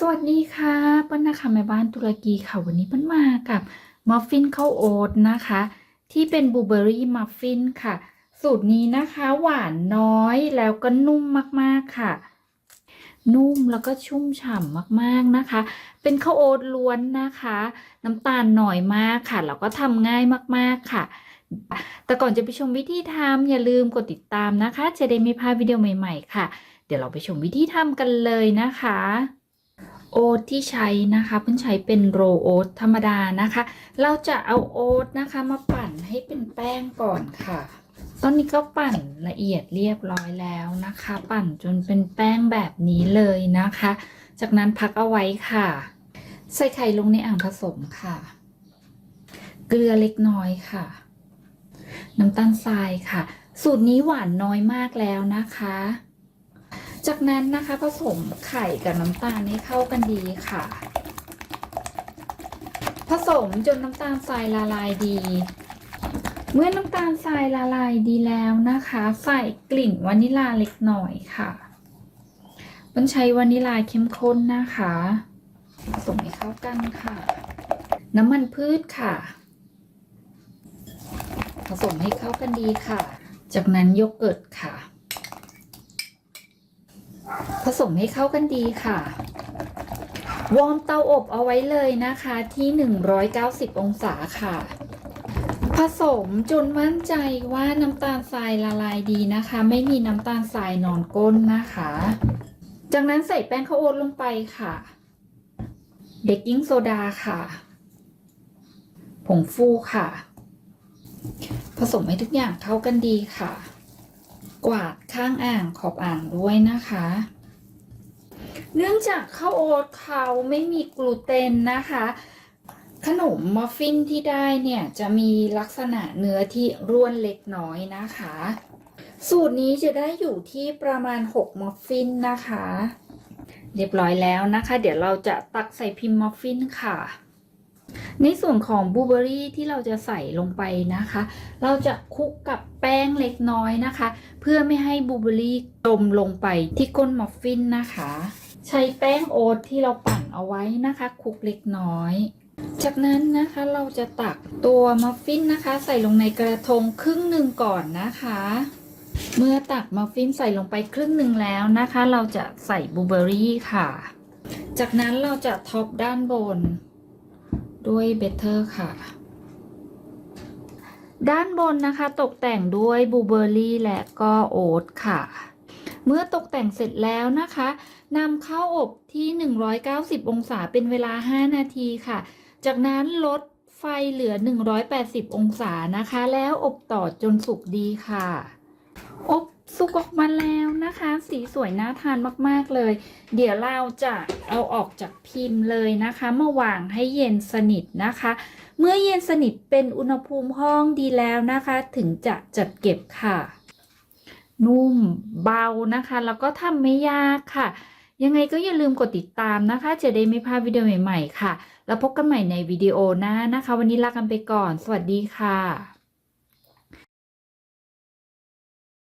สวัสดีค่ะเปิ้ลนะคะแม่บ้านตุรกีค่ะวันนี้เปิ้ลมากับมัฟฟินข้าวโอ๊ตนะคะที่เป็นบลูเบอร์รี่มัฟฟินค่ะสูตรนี้นะคะหวานน้อยแล้วก็นุ่มมากๆค่ะนุ่มแล้วก็ชุ่มฉ่ำมากๆนะคะเป็นข้าวโอ๊ตล้วนนะคะน้ำตาลหน่อยมากค่ะแล้วก็ทำง่ายมากๆค่ะแต่ก่อนจะไปชมวิธีทำอย่าลืมกดติดตามนะคะจะได้ไม่พลาดวิดีโอใหม่ๆค่ะเดี๋ยวเราไปชมวิธีทำกันเลยนะคะ โอ๊ตที่ใช้นะคะเพิ่งใช้เป็นโรลโอ๊ตธรรมดานะคะ เราจะเอาโอ๊ตนะคะมาปั่นให้เป็นแป้งก่อนค่ะ ตอนนี้ก็ปั่นละเอียดเรียบร้อยแล้วนะคะ ปั่นจนเป็นแป้งแบบนี้เลยนะคะ จากนั้นพักเอาไว้ค่ะ ใส่ไข่ลงในอ่างผสมค่ะ เกลือเล็กน้อยค่ะ น้ำตาลทรายค่ะ สูตรนี้หวานน้อยมากแล้วนะคะจากนั้นนะคะผสมไข่กับน้ำตาลให้เข้ากันดีค่ะ ผสมจนน้ำตาลทรายละลายดี เมื่อน้ำตาลทรายละลายดีแล้วนะคะใส่กลิ่นวานิลาเล็กน้อยค่ะมันใช้วานิลาเข้มข้นนะคะผสมให้เข้ากันค่ะน้ำมันพืชค่ะผสมให้เข้ากันดีค่ะจากนั้นโยเกิร์ตค่ะผสมให้เข้ากันดีค่ะวอร์มเตาอบเอาไว้เลยนะคะที่190องศาค่ะผสมจนมั่นใจว่าน้ำตาลทรายละลายดีนะคะไม่มีน้ำตาลทรายนอนก้นนะคะจากนั้นใส่แป้งข้าวโอ๊ตลงไปค่ะเบกกิ้งโซดาค่ะผงฟูค่ะผสมให้ทุกอย่างเข้ากันดีค่ะกวาดข้างอ่างขอบอ่างด้วยนะคะเนื่องจากข้าวโอ๊ตเขาไม่มีกลูเตนนะคะขนมมัฟฟินที่ได้เนี่ยจะมีลักษณะเนื้อที่ร่วนเล็กน้อยนะคะสูตรนี้จะได้อยู่ที่ประมาณ6มัฟฟินนะคะเรียบร้อยแล้วนะคะเดี๋ยวเราจะตักใส่พิมพ์มัฟฟินค่ะในส่วนของบลูเบอร์รี่ที่เราจะใส่ลงไปนะคะเราจะคลุกกับแป้งเล็กน้อยนะคะเพื่อไม่ให้บลูเบอร์รี่จมลงไปที่ก้นมัฟฟินนะคะใช้แป้งโอ๊ตที่เราปั่นเอาไว้นะคะคลุกเล็กน้อยจากนั้นนะคะเราจะตักตัวมัฟฟินนะคะใส่ลงในกระทงครึ่งหนึ่งก่อนนะคะเมื่อตักมัฟฟินใส่ลงไปครึ่งหนึ่งแล้วนะคะเราจะใส่บลูเบอร์รี่ค่ะจากนั้นเราจะท็อปด้านบนด้วยเบเตอร์ค่ะด้านบนนะคะตกแต่งด้วยบลูเบอร์รี่และก็โอ๊ตค่ะเมื่อตกแต่งเสร็จแล้วนะคะนำเข้าอบที่190องศาเป็นเวลา5นาทีค่ะจากนั้นลดไฟเหลือ180องศานะคะแล้วอบต่อจนสุกดีค่ะอบสุกออกมาแล้วนะคะสีสวยน่าทานมากๆเลยเดี๋ยวเราจะเอาออกจากพิมพ์เลยนะคะมาวางให้เย็นสนิทนะคะเมื่อเย็นสนิทเป็นอุณหภูมิห้องดีแล้วนะคะถึงจะจัดเก็บค่ะนุ่มเบานะคะแล้วก็ทำไม่ยากค่ะยังไงก็อย่าลืมกดติดตามนะคะจะได้ไม่พลาดวิดีโอใหม่ๆค่ะแล้วพบกันใหม่ในวิดีโอหน้านะคะวันนี้ลากันไปก่อนสวัสดีค่ะ